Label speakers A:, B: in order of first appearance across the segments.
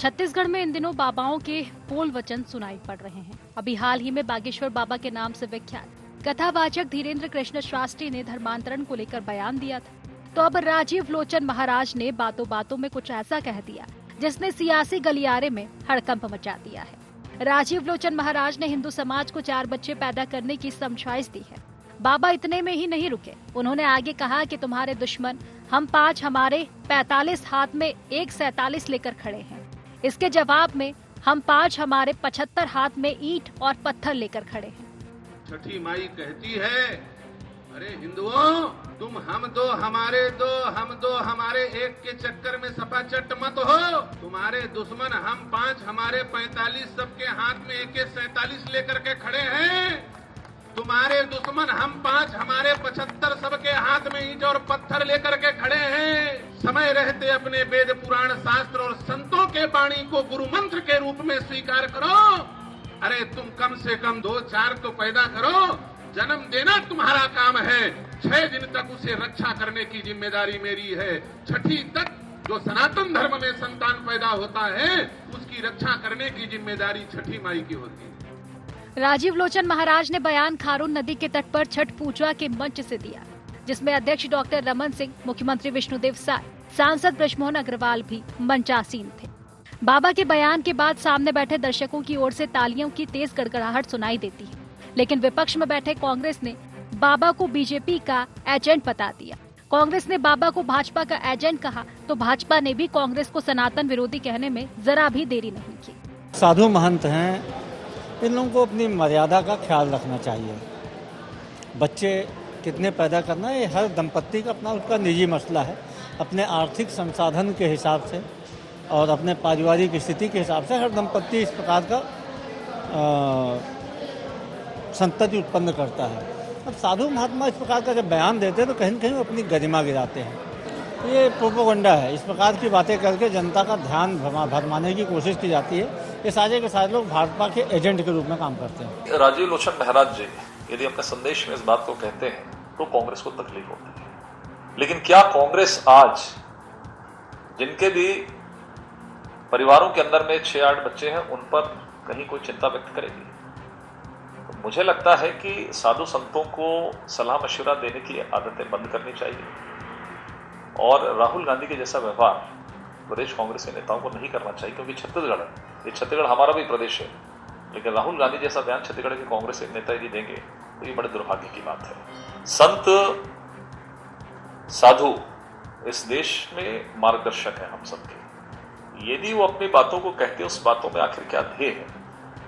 A: छत्तीसगढ़ में इन दिनों बाबाओं के बोल वचन सुनाई पड़ रहे हैं। अभी हाल ही में बागेश्वर बाबा के नाम से विख्यात कथावाचक धीरेन्द्र कृष्ण शास्त्री ने धर्मांतरण को लेकर बयान दिया था। तो अब राजीव लोचन महाराज ने बातों बातों में कुछ ऐसा कह दिया जिसने सियासी गलियारे में हड़कंप मचा दिया है। राजीव लोचन महाराज ने हिंदू समाज को 4 बच्चे पैदा करने की समझाइश दी है। बाबा इतने में ही नहीं रुके, उन्होंने आगे कहा कि तुम्हारे दुश्मन हम 5 हमारे 45 हाथ में 1 47 लेकर खड़े हैं। इसके जवाब में हम 5 हमारे 75 हाथ में ईंट और पत्थर लेकर खड़े हैं।
B: छठी माई कहती है, अरे हिंदुओं, तुम हम दो हमारे दो, हम दो हमारे एक के चक्कर में सपा चट मत हो। तुम्हारे दुश्मन हम 5 हमारे 45 सबके हाथ में 1 47 लेकर के खड़े हैं। तुम्हारे दुश्मन हम 5 हमारे 75 सबके हाथ में ईंट और पत्थर लेकर के खड़े हैं। समय रहते अपने वेद पुराण शास्त्र और संतों के वाणी को गुरु मंत्र के रूप में स्वीकार करो। अरे तुम कम से कम 2-4 तो पैदा करो। जन्म देना तुम्हारा काम है, 6 दिन तक उसे रक्षा करने की जिम्मेदारी मेरी है। छठी तक जो सनातन धर्म में संतान पैदा होता है उसकी रक्षा करने की जिम्मेदारी छठी माई की होती है।
A: राजीव लोचन महाराज ने बयान खारून नदी के तट पर छठ पूजा के मंच से दिया, जिसमें अध्यक्ष डॉक्टर रमन सिंह, मुख्यमंत्री विष्णुदेव साय, सांसद बृजमोहन अग्रवाल भी मंचासीन थे। बाबा के बयान के बाद सामने बैठे दर्शकों की ओर से तालियों की तेज गड़गड़ाहट सुनाई देती है, लेकिन विपक्ष में बैठे कांग्रेस ने बाबा को बीजेपी का एजेंट बता दिया। कांग्रेस ने बाबा को भाजपा का एजेंट कहा तो भाजपा ने भी कांग्रेस को सनातन विरोधी कहने में जरा भी देरी नहीं की।
C: साधु महंत हैं, इन लोगों को अपनी मर्यादा का ख्याल रखना चाहिए। बच्चे कितने पैदा करना है, ये हर दंपत्ति का अपना उसका निजी मसला है। अपने आर्थिक संसाधन के हिसाब से और अपने पारिवारिक स्थिति के हिसाब से हर दंपत्ति इस प्रकार का संतति उत्पन्न करता है। अब साधु महात्मा इस प्रकार का जब बयान देते हैं तो कहीं न कहीं वो अपनी गरिमा गिराते हैं। ये प्रोपेगेंडा है, इस प्रकार की बातें करके जनता का ध्यान भरमाने की कोशिश की जाती है। ये सारे के सारे लोग भाजपा के एजेंट के रूप में काम करते हैं।
D: राजीव लोचन महाराज जी यदि अपने संदेश में इस बात को कहते हैं तो कांग्रेस को तकलीफ होती है, लेकिन क्या कांग्रेस आज जिनके भी परिवारों के अंदर में 6-8 बच्चे हैं उन पर कहीं कोई चिंता व्यक्त करेगी? तो मुझे लगता है कि साधु संतों को सलाह मशवरा देने की आदतें बंद करनी चाहिए और राहुल गांधी के जैसा व्यवहार प्रदेश कांग्रेस के नेताओं को नहीं करना चाहिए, क्योंकि छत्तीसगढ़ हमारा भी प्रदेश है, लेकिन राहुल गांधी जैसा बयान छत्तीसगढ़ के कांग्रेस के नेता यदि देंगे तो ये बड़े दुर्भाग्य की बात है। संत साधु इस देश में मार्गदर्शक है हम सबके। यदि वो अपनी बातों को कहते हैं, उस बातों में आखिर क्या ध्येय है,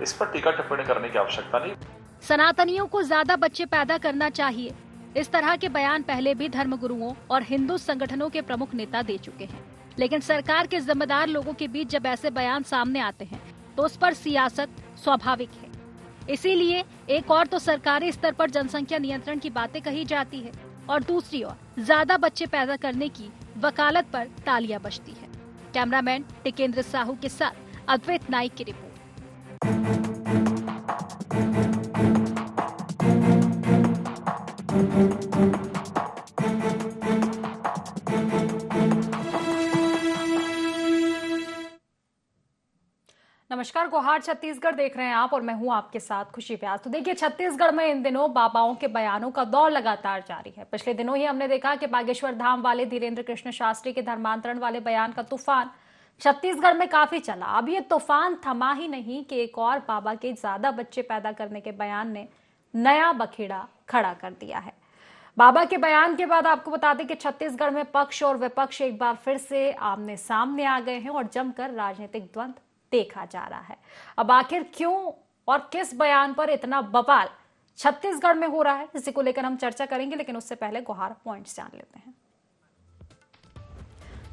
D: इस पर टीका टिप्पणी करने की आवश्यकता नहीं।
A: सनातनियों को ज्यादा बच्चे पैदा करना चाहिए, इस तरह के बयान पहले भी धर्मगुरुओं और हिंदू संगठनों के प्रमुख नेता दे चुके हैं, लेकिन सरकार के जिम्मेदार लोगों के बीच जब ऐसे बयान सामने आते हैं तो उस पर सियासत स्वाभाविक है। इसीलिए एक और तो सरकारी स्तर पर जनसंख्या नियंत्रण की बातें कही जाती है और दूसरी ओर ज्यादा बच्चे पैदा करने की वकालत पर तालियां बजती है। कैमरामैन टिकेंद्र साहू के साथ अद्वैत नाइक की रिपोर्ट।
E: नमस्कार, गुहार छत्तीसगढ़ देख रहे हैं आप और मैं हूं आपके साथ खुशी व्यास। तो देखिए, छत्तीसगढ़ में इन दिनों बाबाओं के बयानों का दौर लगातार जारी है। पिछले दिनों ही हमने देखा कि बागेश्वर धाम वाले धीरेन्द्र कृष्ण शास्त्री के धर्मांतरण वाले बयान का तूफान छत्तीसगढ़ में काफी चला। अब ये तूफान थमा ही नहीं कि एक और बाबा के ज्यादा बच्चे पैदा करने के बयान ने नया बखेड़ा खड़ा कर दिया है। बाबा के बयान के बाद आपको बता दें कि छत्तीसगढ़ में पक्ष और विपक्ष एक बार फिर से आमने सामने आ गए हैं और जमकर राजनीतिक द्वंद्व देखा जा रहा है। अब आखिर क्यों और किस बयान पर इतना बवाल छत्तीसगढ़ में हो रहा है, इसी को लेकर हम चर्चा करेंगे, लेकिन उससे पहले गुहार पॉइंट्स जान लेते हैं।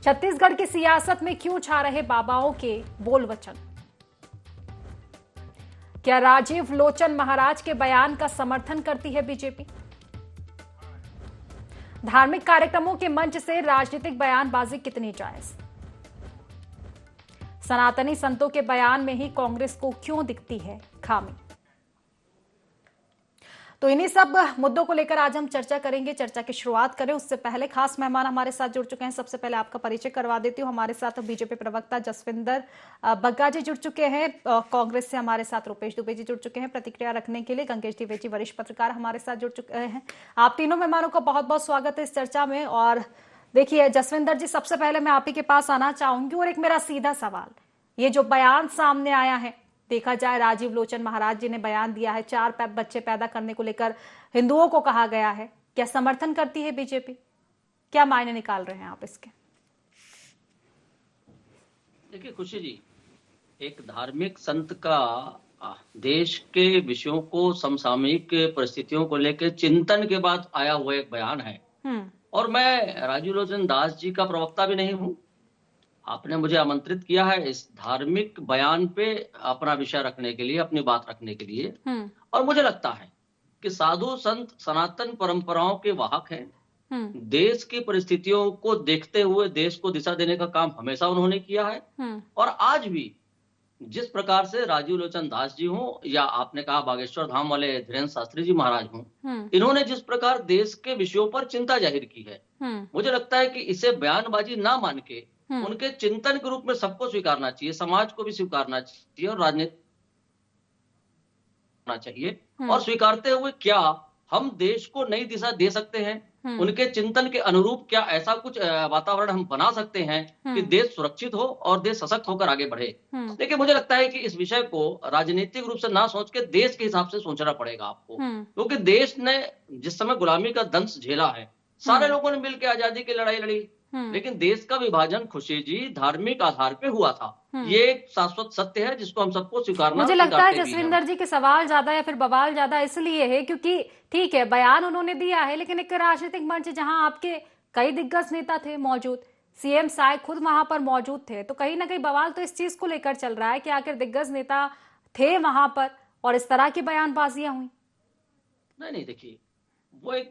E: छत्तीसगढ़ की सियासत में क्यों छा रहे बाबाओं के बोल वचन? क्या राजीव लोचन महाराज के बयान का समर्थन करती है बीजेपी? धार्मिक कार्यक्रमों के मंच से राजनीतिक बयानबाजी कितनी जायज? सनातनी संतों के बयान में ही कांग्रेस को क्यों दिखती है खामी? तो इन्हीं सब मुद्दों को लेकर आज हम चर्चा करेंगे। चर्चा की शुरुआत करें उससे पहले खास मेहमान हमारे साथ जुड़ चुके हैं। सबसे पहले आपका परिचय करवा देती हूँ। हमारे साथ बीजेपी प्रवक्ता जसविंदर बग्गा जी जुड़ चुके हैं। कांग्रेस से हमारे साथ रुपेश दुबे जी जुड़ चुके हैं प्रतिक्रिया रखने के लिए। गंगेश द्विवेदी वरिष्ठ पत्रकार हमारे साथ जुड़ चुके हैं। आप तीनों मेहमानों का बहुत बहुत स्वागत है इस चर्चा में। और देखिए जसविंदर जी, सबसे पहले मैं आप ही के पास आना चाहूंगी और एक मेरा सीधा सवाल, ये जो बयान सामने आया है, देखा जाए राजीव लोचन महाराज जी ने बयान दिया है 4 बच्चे पैदा करने को लेकर हिंदुओं को कहा गया है, क्या समर्थन करती है बीजेपी? क्या मायने निकाल रहे हैं आप इसके?
F: देखिए खुशी जी, एक धार्मिक संत का देश के विषयों को समसामयिक परिस्थितियों को लेकर चिंतन के बाद आया हुआ एक बयान है। और मैं राजीव लोचन दास जी का प्रवक्ता भी नहीं हूं। आपने मुझे आमंत्रित किया है इस धार्मिक बयान पे अपना विषय रखने के लिए, अपनी बात रखने के लिए। और मुझे लगता है कि साधु संत सनातन परंपराओं के वाहक हैं। देश की परिस्थितियों को देखते हुए देश को दिशा देने का काम हमेशा उन्होंने किया है। और आज भी जिस प्रकार से राजीव लोचन दास जी हों या आपने कहा बागेश्वर धाम वाले धीरेन्द्र शास्त्री जी महाराज हों, इन्होंने जिस प्रकार देश के विषयों पर चिंता जाहिर की है, मुझे लगता है कि इसे बयानबाजी ना मान के उनके चिंतन के रूप में सबको स्वीकारना चाहिए, समाज को भी स्वीकारना चाहिए और राजनीति करना चाहिए। और स्वीकारते हुए क्या हम देश को नई दिशा दे सकते हैं? उनके चिंतन के अनुरूप क्या ऐसा कुछ वातावरण हम बना सकते हैं कि देश सुरक्षित हो और देश सशक्त होकर आगे बढ़े? देखिए मुझे लगता है कि इस विषय को राजनीतिक रूप से ना सोच के देश के हिसाब से सोचना पड़ेगा आपको, क्योंकि देश ने जिस समय गुलामी का दंश झेला है, सारे लोगों ने मिलकर आजादी की लड़ाई लड़ी, लेकिन देश का विभाजन खुशी जी धार्मिक आधार पे हुआ था। ये एक शाश्वत सत्य है जिसको हम सबको स्वीकारना।
E: मुझे लगता है जसविंदर जी के सवाल ज्यादा या फिर बवाल ज्यादा इसलिए है क्योंकि ठीक है बयान उन्होंने दिया है, लेकिन एक राजनीतिक मंच जहां आपके कई दिग्गज नेता थे मौजूद, सीएम साहब खुद वहां पर मौजूद थे, तो कहीं ना कहीं बवाल तो इस चीज को लेकर चल रहा है कि आखिर दिग्गज नेता थे वहां पर और इस तरह की बयानबाजियां हुई।
F: नहीं देखिए, वो एक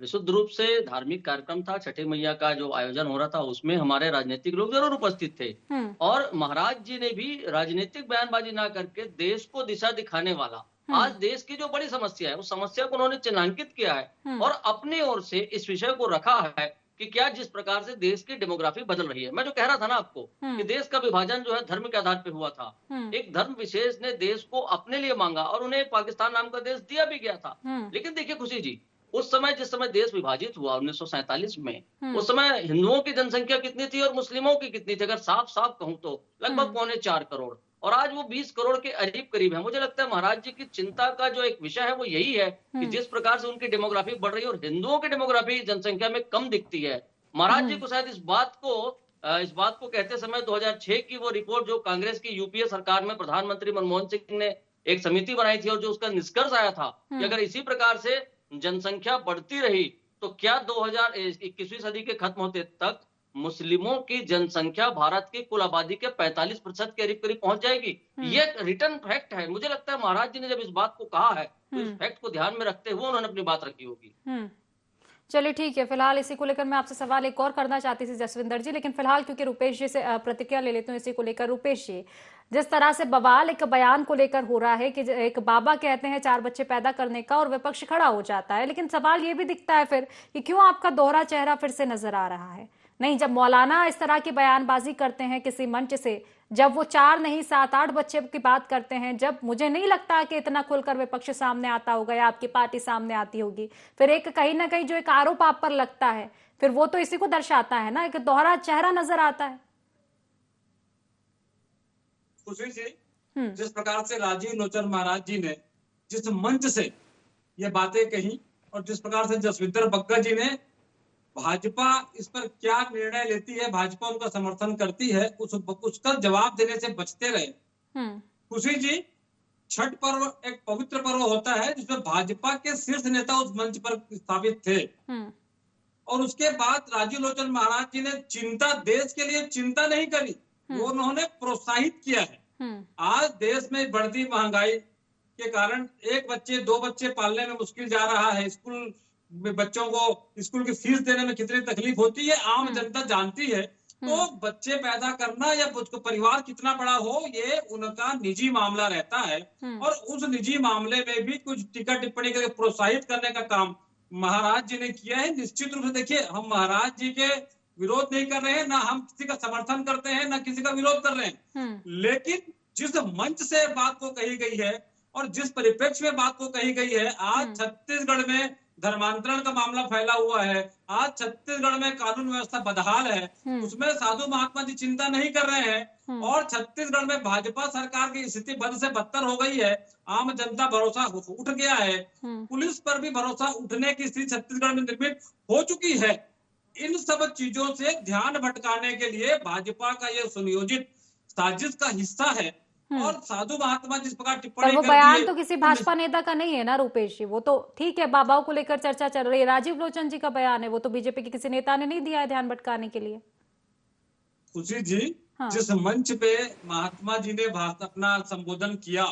F: विशुद्ध रूप से धार्मिक कार्यक्रम था। छठी मैया का जो आयोजन हो रहा था उसमें हमारे राजनीतिक लोग जरूर उपस्थित थे। और महाराज जी ने भी राजनीतिक बयानबाजी ना करके देश को दिशा दिखाने वाला, आज देश की जो बड़ी समस्या है उस समस्या को उन्होंने चिन्हांकित किया है और अपनी ओर से इस विषय को रखा है कि क्या जिस प्रकार से देश की डेमोग्राफी बदल रही है। मैं जो कह रहा था ना आपको कि देश का विभाजन जो है धर्म के आधार पे हुआ था, एक धर्म विशेष ने देश को अपने लिए मांगा और उन्हें पाकिस्तान नाम का देश दिया भी गया था। लेकिन देखिए खुशी जी, उस समय जिस समय देश विभाजित हुआ 1947 में, उस समय हिंदुओं की जनसंख्या कितनी थी और मुस्लिमों की कितनी थी? अगर साफ साफ कहूं तो लगभग 3.25 करोड़, और आज वो 20 करोड़ के करीब है। मुझे लगता है महाराज जी की चिंता का जो एक विषय है वो यही है कि जिस प्रकार से उनकी डेमोग्राफी बढ़ रही है और हिंदुओं की डेमोग्राफी जनसंख्या में कम दिखती है। महाराज जी को शायद इस बात को कहते समय 2006 की वो रिपोर्ट जो कांग्रेस की यूपीए सरकार में प्रधानमंत्री मनमोहन सिंह ने एक समिति बनाई थी और जो उसका निष्कर्ष आया था कि अगर इसी प्रकार से जनसंख्या बढ़ती रही तो क्या 2021वीं सदी के खत्म होते तक मुस्लिमों की जनसंख्या भारत की कुल आबादी के 45% के करीब पहुंच जाएगी। ये रिटर्न फैक्ट है। मुझे लगता है महाराज जी ने जब इस बात को कहा है तो इस फैक्ट को ध्यान में रखते हुए उन्होंने अपनी बात रखी होगी।
E: चलिए ठीक है, फिलहाल इसी को लेकर मैं आपसे सवाल एक और करना चाहती थी जसविंदर जी, लेकिन फिलहाल क्योंकि रुपेश जी से प्रतिक्रिया ले लेती हूँ इसी को लेकर। रुपेश जी, जिस तरह से बवाल एक बयान को लेकर हो रहा है कि एक बाबा कहते हैं 4 बच्चे पैदा करने का और विपक्ष खड़ा हो जाता है, लेकिन सवाल ये भी दिखता है फिर कि क्यों आपका दोहरा चेहरा फिर से नजर आ रहा है? नहीं, जब मौलाना इस तरह की बयानबाजी करते हैं किसी मंच से, जब वो 4 नहीं 7-8 बच्चे की बात करते हैं, जब मुझे नहीं लगता कि इतना खुलकर विपक्ष सामने आता होगा या आपकी पार्टी सामने आती होगी, फिर एक कहीं ना कहीं जो एक आरोप आप पर लगता है फिर वो तो इसी को दर्शाता है ना, एक दोहरा चेहरा नजर आता है।
G: खुशी जी, जिस प्रकार से राजीव लोचन महाराज जी ने जिस मंच से ये बातें कही और जिस प्रकार से जसविंदर बग्गा जी ने भाजपा इस पर क्या निर्णय लेती है, भाजपा उनका समर्थन करती है, उसका जवाब देने से बचते रहे। खुशी जी, छठ पर्व एक पवित्र पर्व होता है जिसमें भाजपा के शीर्ष नेता उस मंच पर स्थापित थे और उसके बाद राजीव लोचन महाराज जी ने चिंता, देश के लिए चिंता नहीं करी, वो उन्होंने प्रोत्साहित किया है। आज देश में बढ़ती महंगाई के कारण 1 बच्चे 2 बच्चे पालने में मुश्किल जा रहा है। स्कूल में बच्चों को स्कूल की फीस देने में कितनी तकलीफ होती है आम जनता जानती है। तो बच्चे पैदा करना या परिवार कितना बड़ा हो ये उनका निजी मामला रहता है। और उस निजी मामले में भी कुछ टीका टिप्पणी करके प्रोत्साहित करने का काम महाराज जी ने किया है। निश्चित रूप से देखिए, हम महाराज जी के विरोध नहीं कर रहे हैं, ना हम किसी का समर्थन करते हैं, ना किसी का विरोध कर रहे हैं, लेकिन जिस मंच से बात को कही गई है और जिस परिप्रेक्ष्य में बात को कही गई है, आज छत्तीसगढ़ में धर्मांतरण का मामला फैला हुआ है, आज छत्तीसगढ़ में कानून व्यवस्था बदहाल है, उसमें साधु महात्मा जी चिंता नहीं कर रहे हैं और छत्तीसगढ़ में भाजपा सरकार की स्थिति बद से बदतर हो गई है। आम जनता भरोसा उठ गया है, पुलिस पर भी भरोसा उठने की स्थिति छत्तीसगढ़ में निर्मित हो चुकी है। इन सब चीजों से ध्यान भटकाने के लिए भाजपा का यह सुनियोजित साजिश का हिस्सा है। और साधु महात्मा जिस प्रकार टिप्पणी,
E: वो बयान तो किसी भाजपा नेता का नहीं है ना रूपेश जी, वो तो ठीक है बाबाओं को लेकर चर्चा चल रही है, राजीव लोचन जी का बयान है, वो तो बीजेपी के किसी नेता ने नहीं दिया है ध्यान भटकाने के लिए।
G: खुशी जी, जिस मंच पे महात्मा जी ने अपना संबोधन किया,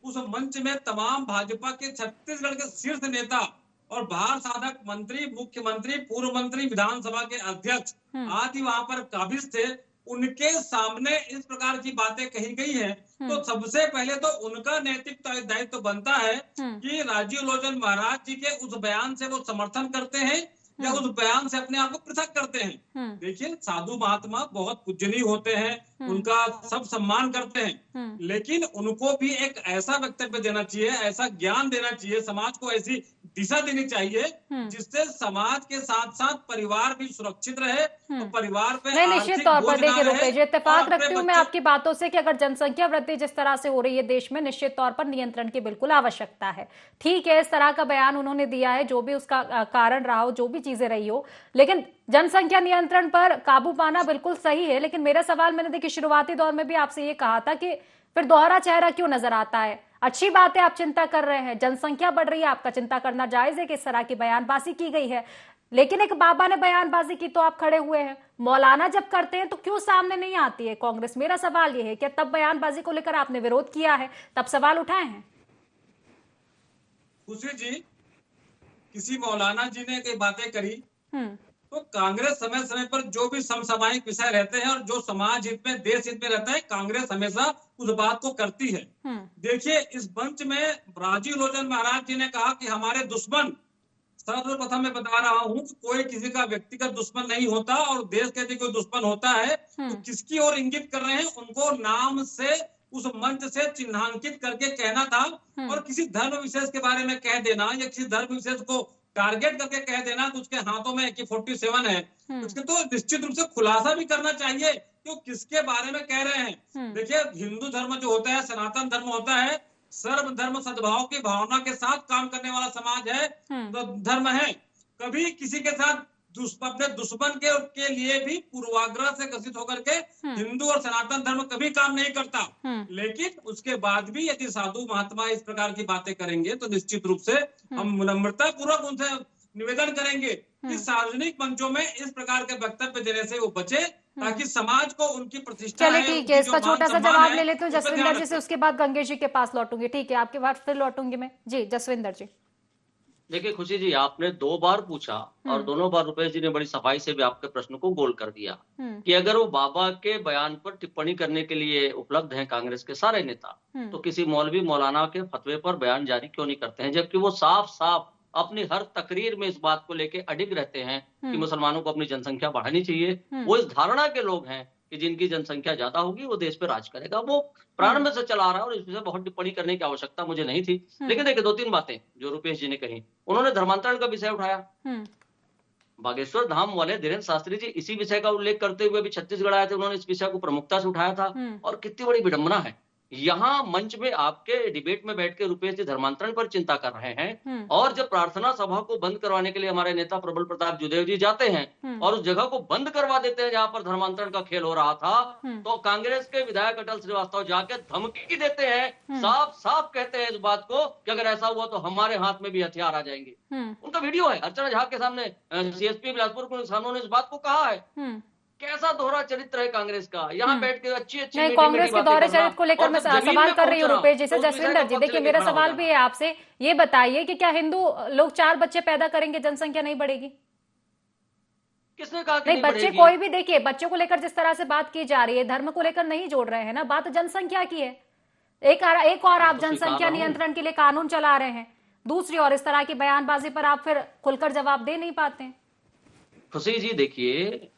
G: उस मंच में तमाम भाजपा के छत्तीसगढ़ के शीर्ष नेता और भार साधक मंत्री, मुख्यमंत्री, पूर्व मंत्री, विधानसभा के अध्यक्ष आदि वहां पर काबिज थे। उनके सामने इस प्रकार की बातें कही गई है तो सबसे पहले तो उनका नैतिक दायित्व बनता है कि राजीव लोचन महाराज जी के उस बयान से वो समर्थन करते हैं या उस बयान से अपने आप को पृथक करते हैं। देखिए, साधु महात्मा बहुत पूजनीय होते हैं, उनका सब सम्मान करते हैं, लेकिन उनको भी एक ऐसा वक्तव्य देना चाहिए, ऐसा ज्ञान देना चाहिए, समाज को ऐसी दिशा देनी चाहिए जिससे समाज के साथ साथ परिवार भी सुरक्षित रहे और परिवार पे
E: निश्चित तौर पर देखिए रूपेश, इत्तेफाक रखती हूँ मैं आपकी बातों से कि अगर जनसंख्या वृद्धि जिस तरह से हो रही है देश में, निश्चित तौर पर नियंत्रण की बिल्कुल आवश्यकता है। ठीक है, इस तरह का बयान उन्होंने दिया है, जो भी उसका कारण रहा हो, जो भी चीजें रही हो, लेकिन जनसंख्या नियंत्रण पर काबू पाना बिल्कुल सही है। लेकिन मेरा सवाल, मैंने देखिए शुरुआती दौर में भी आपसे ये कहा था कि फिर दोहरा चेहरा क्यों नजर आता है? अच्छी बात है आप चिंता कर रहे हैं, जनसंख्या बढ़ रही है, आपका चिंता करना जायज है कि इस तरह की बयानबाजी की गई है, लेकिन एक बाबा ने बयानबाजी की तो आप खड़े हुए हैं। मौलाना जब करते हैं तो क्यों सामने नहीं आती है कांग्रेस? मेरा सवाल ये है कि तब बयानबाजी को लेकर आपने विरोध किया है, तब सवाल उठाए हैं?
G: खुशी जी, किसी मौलाना जी ने कई बातें करी तो कांग्रेस समय समय पर जो भी समसामयिक विषय रहते हैं और जो समाज हित में, देश हित में रहता है, कांग्रेस हमेशा उस बात को करती है। देखिए, इस मंच में राजीव लोचन महाराज जी ने कहा कि हमारे दुश्मन, सर्वप्रथम मैं बता रहा हूं कि कोई किसी का व्यक्तिगत दुश्मन नहीं होता और देश के यदि कोई दुश्मन होता है तो किसकी ओर इंगित कर रहे हैं, उनको नाम से उस मंच से चिन्हांकित करके कहना था और किसी धर्म विशेष के बारे में कह देना या किसी धर्म विशेष को टारगेट करके कह देना कि उसके हाथों में AK-47 है, उसके तो निश्चित रूप से खुलासा भी करना चाहिए कि वो किसके बारे में कह रहे हैं। देखिए, हिंदू धर्म जो होता है, सनातन धर्म होता है, सर्वधर्म सद्भाव की भावना के साथ काम करने वाला समाज है, तो धर्म है। कभी किसी के साथ अपने दुश्मन के लिए भी पूर्वाग्रह से ग्रसित होकर के हिंदू और सनातन धर्म कभी काम नहीं करता। लेकिन उसके बाद भी यदि साधु महात्मा इस प्रकार की बातें करेंगे तो निश्चित रूप से हम नम्रता पूर्वक उनसे निवेदन करेंगे कि सार्वजनिक मंचों में इस प्रकार के वक्तव्य देने से वो बचे, ताकि समाज को उनकी प्रतिष्ठा।
E: चलिए ठीक है, इसका छोटा सा जवाब ले लेते हैं जसविंदर जी से, उसके बाद गंगेश जी के पास लौटूंगी। ठीक है, आपके बाद फिर लौटूंगी मैं। जी जसविंदर जी।
F: देखिए खुशी जी, आपने 2 बार पूछा और दोनों बार रुपेश जी ने बड़ी सफाई से भी आपके प्रश्न को गोल कर दिया कि अगर वो बाबा के बयान पर टिप्पणी करने के लिए उपलब्ध हैं कांग्रेस के सारे नेता, तो किसी मौलवी मौलाना के फतवे पर बयान जारी क्यों नहीं करते हैं, जबकि वो साफ साफ अपनी हर तकरीर में इस बात को लेके अडिग रहते हैं कि मुसलमानों को अपनी जनसंख्या बढ़ानी चाहिए। वो इस धारणा के लोग हैं कि जिनकी जनसंख्या ज्यादा होगी वो देश पे राज करेगा। वो प्रारंभ से चला रहा है और इसमें बहुत टिप्पणी करने की आवश्यकता मुझे नहीं थी। लेकिन देखिए 2-3 बातें जो रुपेश जी ने कही, उन्होंने धर्मांतरण का विषय उठाया। बागेश्वर धाम वाले धीरेन्द्र शास्त्री जी इसी विषय का उल्लेख करते हुए भी छत्तीसगढ़ आए थे, उन्होंने इस विषय को प्रमुखता से उठाया था। और कितनी बड़ी विडंबना है, यहाँ मंच में आपके डिबेट में बैठ के रुपेश जी धर्मांतरण पर चिंता कर रहे हैं, और जब प्रार्थना सभा को बंद करवाने के लिए हमारे नेता प्रबल प्रताप जुदेव जी जाते हैं और उस जगह को बंद करवा देते हैं जहां पर धर्मांतरण का खेल हो रहा था, तो कांग्रेस के विधायक अटल श्रीवास्तव जाके धमकी देते हैं, साफ साफ कहते हैं इस बात को कि अगर ऐसा हुआ तो हमारे हाथ में भी हथियार आ जाएंगे। उनका वीडियो है, अर्चना झा के सामने, CSP बिलासपुर के सामने उन्होंने इस बात को कहा है। कैसा दोहरा चरित्र है कांग्रेस का, यहाँ बैठ के अच्छी
E: कांग्रेस के दोहरे चरित्र को लेकर मैं सवाल कर रही हूँ रुपेश जी से। जसविंदर जी देखिए, मेरा सवाल भी है आपसे, ये बताइए कि क्या हिंदू लोग 4 बच्चे पैदा करेंगे जनसंख्या नहीं बढ़ेगी?
F: किसने कहा कि
E: नहीं, बच्चे कोई भी देखिए, बच्चों को लेकर जिस तरह से बात की जा रही है, धर्म को लेकर नहीं जोड़ रहे हैं ना, बात जनसंख्या की है। एक और आप जनसंख्या नियंत्रण के लिए कानून चला रहे हैं, दूसरी और इस तरह की बयानबाजी पर आप फिर खुलकर जवाब दे नहीं पाते।
F: खुशी जी देखिए,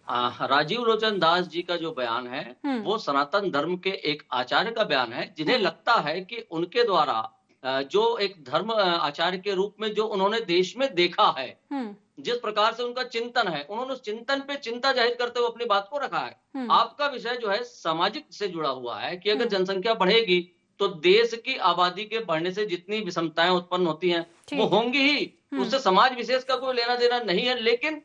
F: राजीव लोचन दास जी का जो बयान है वो सनातन धर्म के एक आचार्य का बयान है, जिन्हें लगता है कि उनके द्वारा जो एक धर्म आचार्य के रूप में जो उन्होंने देश में देखा है, जिस प्रकार से उनका चिंतन है, उन्होंने उस चिंतन पे चिंता जाहिर करते हुए अपनी बात को रखा है। आपका विषय जो है सामाजिक से जुड़ा हुआ है कि अगर जनसंख्या बढ़ेगी तो देश की आबादी के बढ़ने से जितनी विषमताएं उत्पन्न होती हैं वो होंगी ही, उससे समाज विशेष का कोई लेना देना नहीं है। लेकिन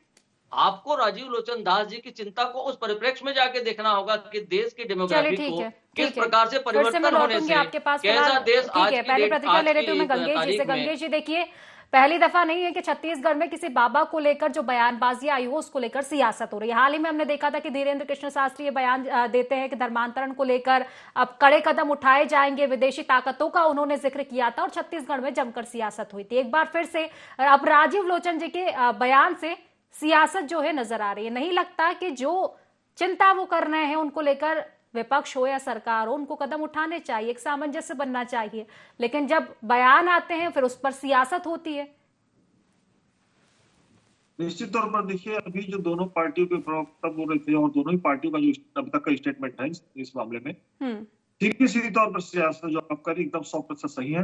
F: आपको राजीव लोचन दास जी की चिंता को उस परिप्रेक्ष्य में जाके देखना होगा कि देश की डेमोग्राफी को किस प्रकार से परिवर्तन होने से कैसा देश आज की
E: पहले प्रतिक्रिया ले लेते हैं गंगेश जी से। गंगेश जी देखिए, पहली दफा नहीं है कि छत्तीसगढ़ में किसी बाबा को लेकर जो बयानबाजी आई हो उसको लेकर सियासत हो रही है। हाल ही में हमने देखा था कि धीरेंद्र कृष्ण शास्त्री ये बयान देते हैं कि धर्मांतरण को लेकर अब कड़े कदम उठाए जाएंगे, विदेशी ताकतों का उन्होंने जिक्र किया था और छत्तीसगढ़ में जमकर सियासत हुई थी। एक बार फिर से अब राजीव लोचन जी के बयान से सियासत जो है नजर आ रही है। नहीं लगता कि जो चिंता वो कर रहे हैं उनको लेकर विपक्ष हो या सरकार हो, उनको कदम उठाने चाहिए, एक सामंजस्य बनना चाहिए, लेकिन जब बयान आते हैं फिर उस पर सियासत होती है।
H: निश्चित तौर पर देखिए, अभी जो दोनों पार्टियों के प्रवक्ता बोल रहे थे और दोनों ही पार्टियों का जो अब तक का स्टेटमेंट है इस मामले में, ठीक सीधी तौर पर सियासत जो आप करें एकदम 100% सही है।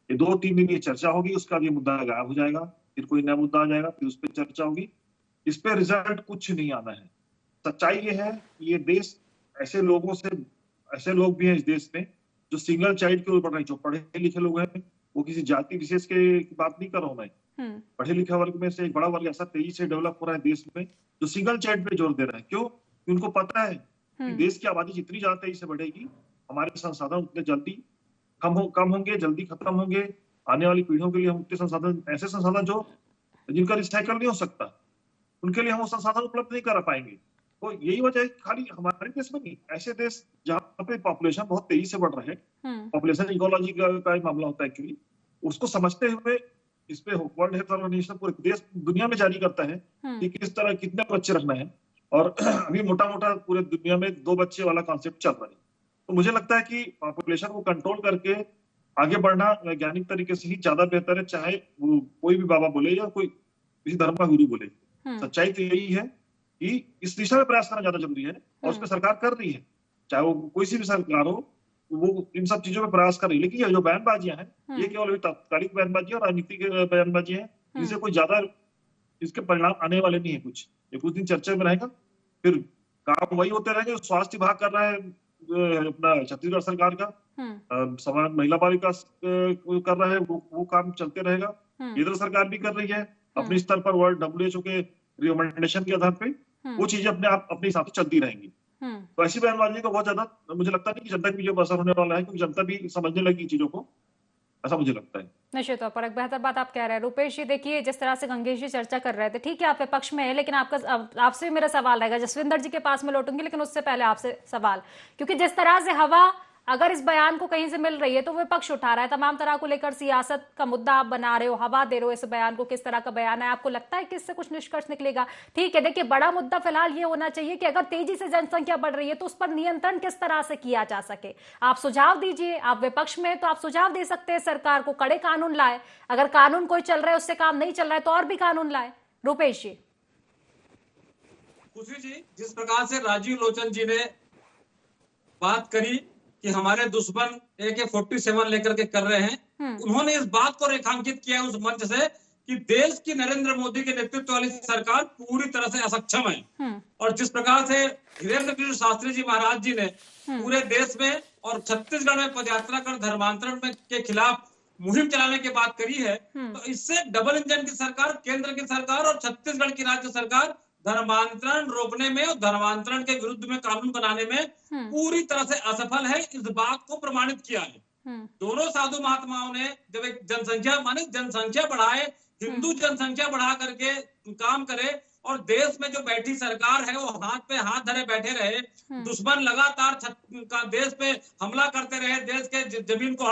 H: ये 2-3 दिन ये चर्चा होगी, उसका ये मुद्दा गायब हो जाएगा, फिर कोई नया मुद्दा आ जाएगा, फिर उस पर चर्चा होगी, इस पे रिजल्ट कुछ नहीं आना है। सच्चाई ये है, ये देश ऐसे लोगों से, ऐसे लोग भी हैं इस देश में जो सिंगल चाइल्ड के ऊपर नहीं, जो पढ़े लिखे लोग हैं, वो किसी जाति विशेष के बात नहीं कर रहा हूं मैं। पढ़े लिखे वर्ग में से एक बड़ा वर्ग ऐसा तेजी से डेवलप हो रहा है देश में, जो सिंगल चाइल्ड पे जोर दे रहा है। क्यों? उनको पता है कि देश की आबादी जितनी ज्यादा तेजी से बढ़ेगी, हमारे संसाधन उतने जल्दी कम होंगे, जल्दी खत्म होंगे। आने वाली पीढ़ियों के लिए हम उतने संसाधन, ऐसे संसाधन जो जिनका रिसाइकल नहीं हो सकता, उनके लिए हम वो संसाधन उपलब्ध नहीं करा पाएंगे। तो यही वजह है, खाली हमारे देश में नहीं, ऐसे देश जहाँ पे पॉपुलेशन बहुत तेजी से बढ़ रहा है, पॉपुलेशन इकोलॉजी का एक मामला होता है एक्चुअली, उसको समझते हुए इस पे वर्ल्ड हेल्थ ऑर्गेनाइजेशन पूरे देश दुनिया में जारी करता है कि किस तरह कितने बच्चे रखना है, और अभी मोटा मोटा पूरे दुनिया में 2 बच्चे वाला कॉन्सेप्ट चल रहा है। तो मुझे लगता है कि पॉपुलेशन को कंट्रोल करके आगे बढ़ना वैज्ञानिक तरीके से ही ज्यादा बेहतर है, चाहे कोई भी बाबा बोले या कोई किसी धर्म का गुरु बोले। सच्चाई तो यही है कि इस दिशा में प्रयास करना ज्यादा जरूरी है, और उसमें सरकार कर रही है, चाहे वो कोई सी भी सरकार हो, वो इन सब चीजों में प्रयास कर रही है। लेकिन ये जो बयानबाजियां हैं, ये केवल तात्कालिक बयानबाजियां और राजनीतिक बयानबाजियां हैं, जिनसे कोई ज्यादा इसके परिणाम आने वाले नहीं है। ये कुछ दिन चर्चा में रहेगा, फिर काम वही होते रहेंगे। स्वास्थ्य विभाग कर रहा है अपना छत्तीसगढ़ सरकार का, समाज महिला बाल विकास कर रहा है, वो काम चलते रहेगा। केंद्र सरकार भी कर रही है अपने स्तर पर, वर्ल्ड WHO के रिकमेंडेशन के आधार पे वो चीजें अपने हिसाब से चलती रहेंगी। तो ऐसी बयानबाजी को बहुत ज्यादा मुझे लगता नहीं कि जनता की जो असर होने वाला है, क्योंकि जनता भी समझने लगी चीजों को, ऐसा मुझे लगता है।
E: निश्चित तौर पर एक बेहतर बात आप कह रहे हैं। रूपेश जी देखिए, जिस तरह से गंगेश जी चर्चा कर रहे थे, ठीक है आप विपक्ष में है, लेकिन आपसे भी मेरा सवाल रहेगा, जसविंदर जी के पास में लौटूंगी, लेकिन उससे पहले आपसे सवाल, क्योंकि जिस तरह से हवा अगर इस बयान को कहीं से मिल रही है तो विपक्ष उठा रहा है, तमाम तरह को लेकर सियासत का मुद्दा आप बना रहे हो, हवा दे रहे हो इस बयान को, किस तरह का बयान है, आपको लगता है कि इससे कुछ निष्कर्ष निकलेगा? ठीक है, देखिए बड़ा मुद्दा फिलहाल ये होना चाहिए कि अगर तेजी से जनसंख्या बढ़ रही है तो उस पर नियंत्रण किस तरह से किया जा सके। आप सुझाव दीजिए, आप विपक्ष में तो आप सुझाव दे सकते हैं सरकार को, कड़े कानून लाए, अगर कानून कोई चल रहा है उससे काम नहीं चल रहा है तो और भी कानून लाए। रूपेश जी।
G: खुशी जी, जिस प्रकार से राजीव लोचन जी ने बात करी कि हमारे दुश्मन AK-47 लेकर के कर रहे हैं, उन्होंने इस बात को रेखांकित किया उस मंच से कि देश की नरेंद्र मोदी के नेतृत्व वाली सरकार पूरी तरह से असक्षम है। और जिस प्रकार से धीरेंद्र कृष्ण शास्त्री जी महाराज जी ने पूरे देश में और छत्तीसगढ़ में पदयात्रा कर धर्मांतरण के खिलाफ मुहिम चलाने की बात करी है, तो इससे डबल इंजन की सरकार, केंद्र की सरकार और छत्तीसगढ़ की राज्य सरकार धर्मांतरण रोकने में और धर्मांतरण के विरुद्ध में कानून बनाने में पूरी तरह से असफल है। इस बात को प्रमाणित किया है। दोनों साधु महात्माओं ने जब एक जनसंख्या बढ़ाए, हिंदू जनसंख्या बढ़ा करके काम करे, और देश में जो बैठी सरकार है वो हाथ पे हाथ धरे बैठे रहे, दुश्मन लगातार देश पे हमला करते रहे, देश के जमीन को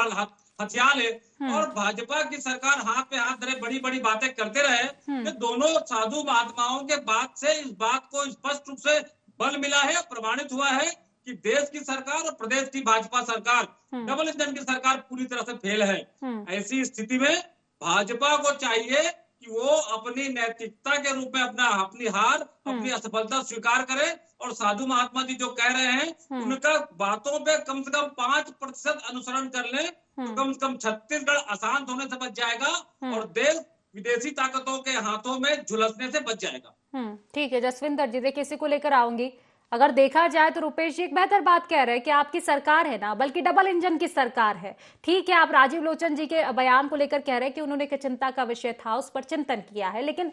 G: हथियार है और भाजपा की सरकार हाथ पे हाथ धरे बड़ी बड़ी बातें करते रहे कि दोनों साधु महात्माओं के बात से इस बात को स्पष्ट रूप से बल मिला है, प्रमाणित हुआ है कि देश की सरकार और प्रदेश की भाजपा सरकार डबल इंजन की सरकार पूरी तरह से फेल है। ऐसी स्थिति में भाजपा को चाहिए कि वो अपनी नैतिकता के रूप में अपनी हार, अपनी असफलता स्वीकार करे और साधु महात्मा जी जो कह रहे हैं उनका बातों पे कम से कम 5% अनुसरण कर ले तो कम से कम छत्तीसगढ़ अशांत होने से बच जाएगा और देश विदेशी ताकतों के हाथों में झुलसने से बच जाएगा।
E: ठीक है जसविंदर जी, देखिए इसी को लेकर आऊंगी। अगर देखा जाए तो रुपेश जी एक बेहतर बात कह रहे हैं कि आपकी सरकार है ना, बल्कि डबल इंजन की सरकार है। ठीक है, आप राजीव लोचन जी के बयान को लेकर कह रहे हैं कि उन्होंने चिंता का विषय था, उस पर चिंतन किया है, लेकिन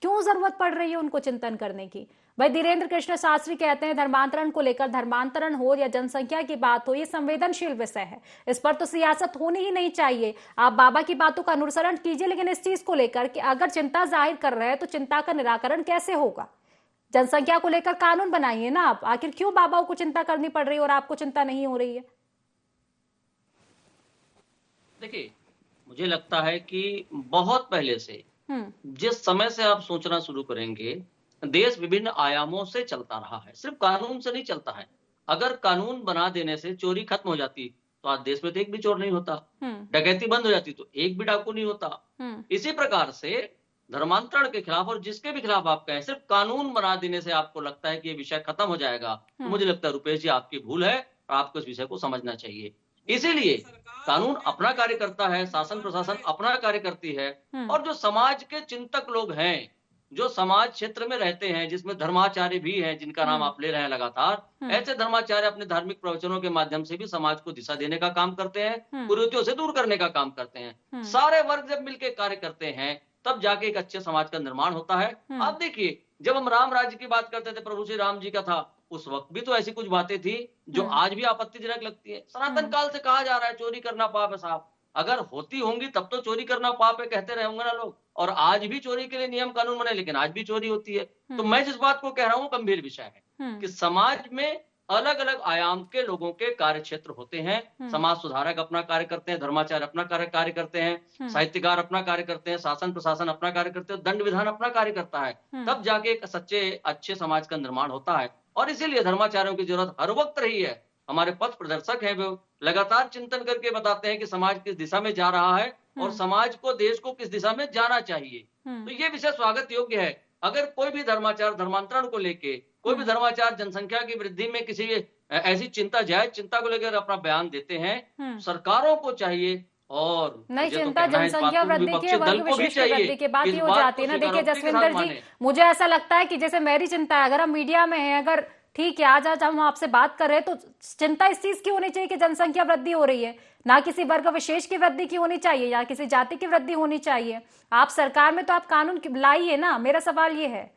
E: क्यों जरूरत पड़ रही है उनको चिंतन करने की? भाई धीरेन्द्र कृष्ण शास्त्री कहते हैं धर्मांतरण को लेकर, धर्मांतरण हो या जनसंख्या की बात हो, ये संवेदनशील विषय है, इस पर तो सियासत होनी ही नहीं चाहिए। आप बाबा की बातों का अनुसरण कीजिए, लेकिन इस चीज को लेकर कि अगर चिंता जाहिर कर रहे हैं तो चिंता का निराकरण कैसे होगा? जनसंख्या को लेकर कानून बनाइए ना आप। आखिर क्यों बाबाओं को चिंता करनी पड़ रही है और आपको चिंता नहीं हो रही है?
F: देखिए, मुझे लगता है कि बहुत पहले से जिस समय से आप सोचना शुरू करेंगे, देश विभिन्न आयामों से चलता रहा है, सिर्फ कानून से नहीं चलता है। अगर कानून बना देने से चोरी खत्म हो जाती तो आज देश में तो एक भी चोर नहीं होता, डकैती बंद हो जाती तो एक भी डाकू नहीं होता। इसी प्रकार से धर्मांतरण के खिलाफ और जिसके भी खिलाफ आप कहें, सिर्फ कानून बना देने से आपको लगता है कि ये विषय खत्म हो जाएगा, तो मुझे लगता है रुपेश जी आपकी भूल है और आपको इस विषय को समझना चाहिए। इसीलिए कानून अपना कार्य करता है, शासन प्रशासन अपना कार्य करती है, और जो समाज के चिंतक लोग हैं, जो समाज क्षेत्र में रहते हैं, जिसमें धर्माचार्य भी हैं, जिनका नाम आप ले रहे हैं लगातार, ऐसे धर्माचार्य अपने धार्मिक प्रवचनों के माध्यम से भी समाज को दिशा देने का काम करते हैं, कुरीतियों से दूर करने का काम करते हैं। सारे वर्ग जब मिलकर कार्य करते हैं तब जाके एक अच्छे समाज का निर्माण होता है। आप देखिए, जब हम राम राज्य की बात करते थे, प्रभु श्री राम जी का था, उस वक्त भी तो ऐसी कुछ बातें थी जो आज भी आपत्तिजनक लगती है। सनातन काल से कहा जा रहा है चोरी करना पाप है साहब, अगर होती होंगी तब तो चोरी करना पाप है कहते रहे होंगे ना लोग, और आज भी चोरी के लिए नियम कानून बने, लेकिन आज भी चोरी होती है। तो मैं जिस बात को कह रहा हूँ गंभीर विषय है कि समाज में अलग अलग आयाम के लोगों के कार्य क्षेत्र होते हैं। समाज सुधारक अपना कार्य करते हैं, धर्माचार्य अपना कार्य करते हैं, साहित्यकार अपना कार्य करते हैं, शासन प्रशासन अपना कार्य करते हैं, दंड विधान अपना कार्य करता है, तब जाके एक सच्चे अच्छे समाज का निर्माण होता है। और इसीलिए धर्माचार्यों की जरूरत हर वक्त रही है। हमारे पथ प्रदर्शक हैं, वो लगातार चिंतन करके बताते हैं कि समाज किस दिशा में जा रहा है और समाज को, देश को किस दिशा में जाना चाहिए। तो ये विषय स्वागत योग्य है। अगर कोई भी धर्माचार धर्मांतरण को लेके, कोई भी धर्माचार जनसंख्या की वृद्धि में किसी ऐसी चिंता, जायज चिंता को लेकर अपना बयान देते हैं, सरकारों को चाहिए और
E: नहीं चिंता जनसंख्या वृद्धि के, वर्ग विशेष की वृद्धि की बात ये हो जाती है ना। देखिए जसविंदर जी, मुझे ऐसा लगता है कि जैसे मेरी चिंता है, अगर हम मीडिया में हैं, अगर ठीक है आज हम आपसे बात कर रहे हैं, तो चिंता इस चीज की होनी चाहिए कि जनसंख्या वृद्धि हो रही है, ना किसी वर्ग विशेष की वृद्धि की होनी चाहिए या किसी जाति की वृद्धि होनी चाहिए। आप सरकार में तो आप कानून लाइए ना। मेरा सवाल ये है,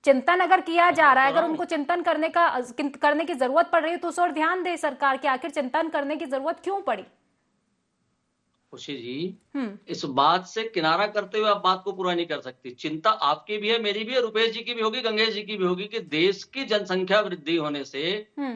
E: चिंतन अगर किया जा रहा है, अगर उनको चिंतन करने की जरूरत पड़ रही है तो उस और ध्यान दे सरकार कि आखिर चिंतन करने की जरूरत क्यों पड़ी।
F: खुशी जी, इस बात से किनारा करते हुए आप बात को पूरा नहीं कर सकती। चिंता आपकी भी है, मेरी भी है, रुपेश जी की भी होगी, गंगेश जी की भी होगी कि देश की जनसंख्या वृद्धि होने से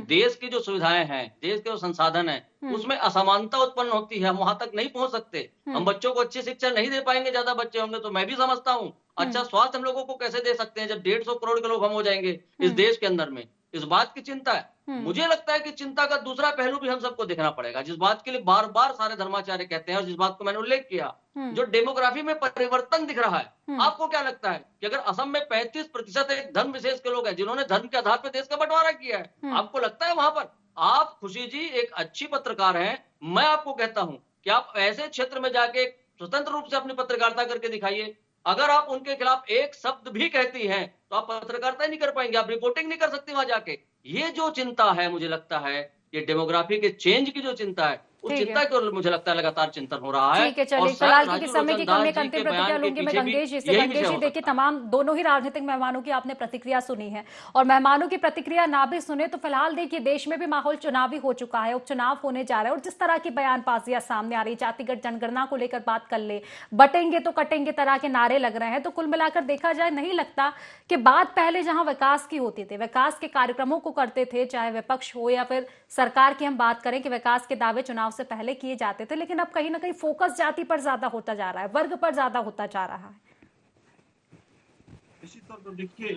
F: देश की जो सुविधाएं हैं, देश के जो संसाधन है, उसमें असमानता उत्पन्न होती है। हम वहां तक नहीं पहुंच सकते। हम बच्चों को अच्छी शिक्षा नहीं दे पाएंगे, ज्यादा बच्चे होंगे तो मैं भी समझता हूँ। अच्छा स्वास्थ्य हम लोगों को कैसे दे सकते हैं जब 150 करोड़ के लोग हम हो जाएंगे इस देश के अंदर में। इस बात की चिंता है। मुझे लगता है कि चिंता का दूसरा पहलू भी हम सबको देखना पड़ेगा, जिस बात के लिए बार बार सारे धर्माचार्य कहते हैं और जिस बात को मैंने उल्लेख किया, जो डेमोग्राफी में परिवर्तन दिख रहा है। आपको क्या लगता है कि अगर असम में 35% एक धर्म विशेष के लोग हैं जिन्होंने धर्म के आधार पर देश का बंटवारा किया है, आपको लगता है वहां पर आप, खुशी जी एक अच्छी पत्रकार हैं, मैं आपको कहता हूं कि आप ऐसे क्षेत्र में जाके स्वतंत्र रूप से अपनी पत्रकारिता करके दिखाइए। अगर आप उनके खिलाफ एक शब्द भी कहती हैं तो आप पत्रकारिता नहीं कर पाएंगे, आप रिपोर्टिंग नहीं कर सकती वहां जाके। ये जो चिंता है, मुझे लगता है ये डेमोग्राफी के चेंज की जो चिंता है, उस चिंता की ओर मुझे लगता है लगातार चिंतन हो रहा है।
E: ठीक है, चलिए फिलहाल क्योंकि समय की कमी, अंतिम प्रतिक्रिया लूंगी मैं गंगेश जी से। गंगेश जी देखिए, तमाम दोनों ही राजनीतिक मेहमानों की आपने प्रतिक्रिया सुनी है, और मेहमानों की प्रतिक्रिया ना भी सुने तो फिलहाल देखिए देश में भी माहौल चुनावी हो चुका है, उपचुनाव होने जा रहा है, और जिस तरह की बयानबाजियां सामने आ रही, जातिगत जनगणना को लेकर बात कर ले, बटेंगे तो कटेंगे तरह के नारे लग रहे हैं, तो कुल मिलाकर देखा जाए नहीं लगता कि बात पहले जहां विकास की होती थी, विकास के कार्यक्रमों को करते थे, चाहे विपक्ष हो या फिर सरकार की हम बात करें कि विकास के दावे चुनाव से पहले किए जाते थे, लेकिन अब कहीं ना कहीं फोकस जाति पर ज्यादा होता जा रहा है, वर्ग पर ज्यादा होता जा रहा है।
H: निश्चित तौर पर देखिए,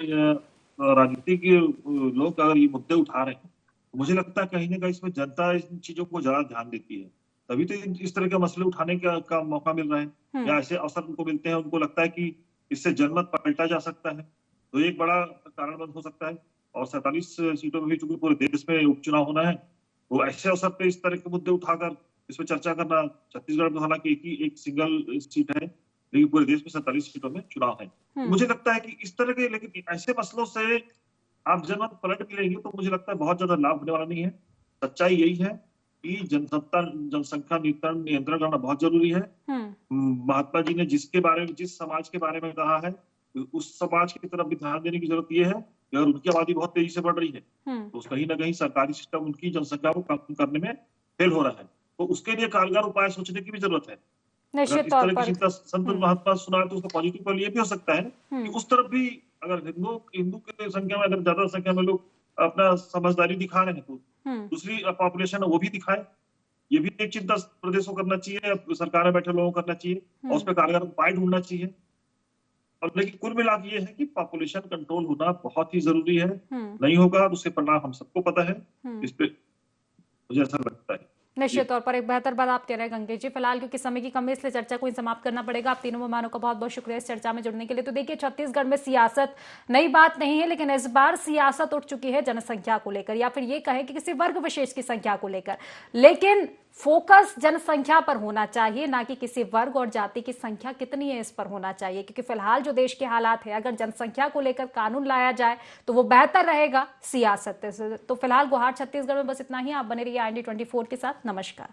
H: राजनीति के लोग अगर ये मुद्दे उठा रहे हैं, मुझे लगता है कहीं ना कहीं इसमें जनता इन चीजों को ज्यादा ध्यान देती है, तभी तो इस तरह के मसले उठाने का मौका मिल रहा है, या ऐसे अवसर उनको मिलते हैं, उनको लगता है कि इससे जनमत पलटा जा सकता है, तो एक बड़ा कारण बंद हो सकता है। और 47 सीटों में भी चूंकि पूरे देश में उपचुनाव होना है, तो ऐसे अवसर पे इस तरह के मुद्दे उठाकर इसमें चर्चा करना, छत्तीसगढ़ में हालांकि एक सिंगल सीट है, लेकिन पूरे देश में 47 सीटों में चुनाव है। मुझे लगता है कि इस तरह के, लेकिन ऐसे मसलों से आप जनमत पलट भी लेंगे तो मुझे लगता है बहुत ज्यादा लाभ होने वाला नहीं है। सच्चाई यही है कि जनसंख्या नियंत्रण करना बहुत जरूरी है। महात्मा जी ने जिस समाज के बारे में कहा है, उस समाज की तरफ भी ध्यान देने की जरूरत यह है कि अगर उनकी आबादी बहुत तेजी से बढ़ रही है तो कहीं ना कहीं सरकारी सिस्टम उनकी जनसंख्या को कम करने में फेल हो रहा है, तो उसके लिए कारगर उपाय सोचने की भी जरूरत है।
E: निश्चित
H: इस
E: तौर
H: तरह
E: पर
H: की चिंता संत महात्मा सुना तो उसका पॉजिटिव पल ये भी हो सकता है कि उस तरफ भी अगर हिंदू की संख्या में अगर ज्यादा संख्या में लोग अपना समझदारी दिखा रहे हैं तो दूसरी पॉपुलेशन है वो भी दिखाए। ये भी एक चिंता प्रदेश को करना चाहिए, सरकार में बैठे लोगों को करना चाहिए और उस पर कारगर उपाय ढूंढना चाहिए। और लेकिन कुल मिला के ये है कि पॉपुलेशन कंट्रोल होना बहुत ही जरूरी है, नहीं होगा तो उसके परिणाम हम सबको पता है। इस पे मुझे ऐसा लगता है।
E: निश्चित तौर पर एक बेहतर बात आप कह रहे हैं गंगेश जी। फिलहाल क्योंकि समय की कमी, इसलिए चर्चा को समाप्त करना पड़ेगा। आप तीनों मेहमानों का बहुत बहुत शुक्रिया इस चर्चा में जुड़ने के लिए। तो देखिए, छत्तीसगढ़ में सियासत नई बात नहीं है, लेकिन इस बार सियासत उठ चुकी है जनसंख्या को लेकर, या फिर ये कहें कि किसी वर्ग विशेष की संख्या को लेकर, लेकिन फोकस जनसंख्या पर होना चाहिए, ना कि किसी वर्ग और जाति की संख्या कितनी है इस पर होना चाहिए। क्योंकि फिलहाल जो देश के हालात है, अगर जनसंख्या को लेकर कानून लाया जाए तो वो बेहतर रहेगा सियासत से। तो फिलहाल गुहार छत्तीसगढ़ में बस इतना ही। आप बने रहिए IND24 के साथ। नमस्कार।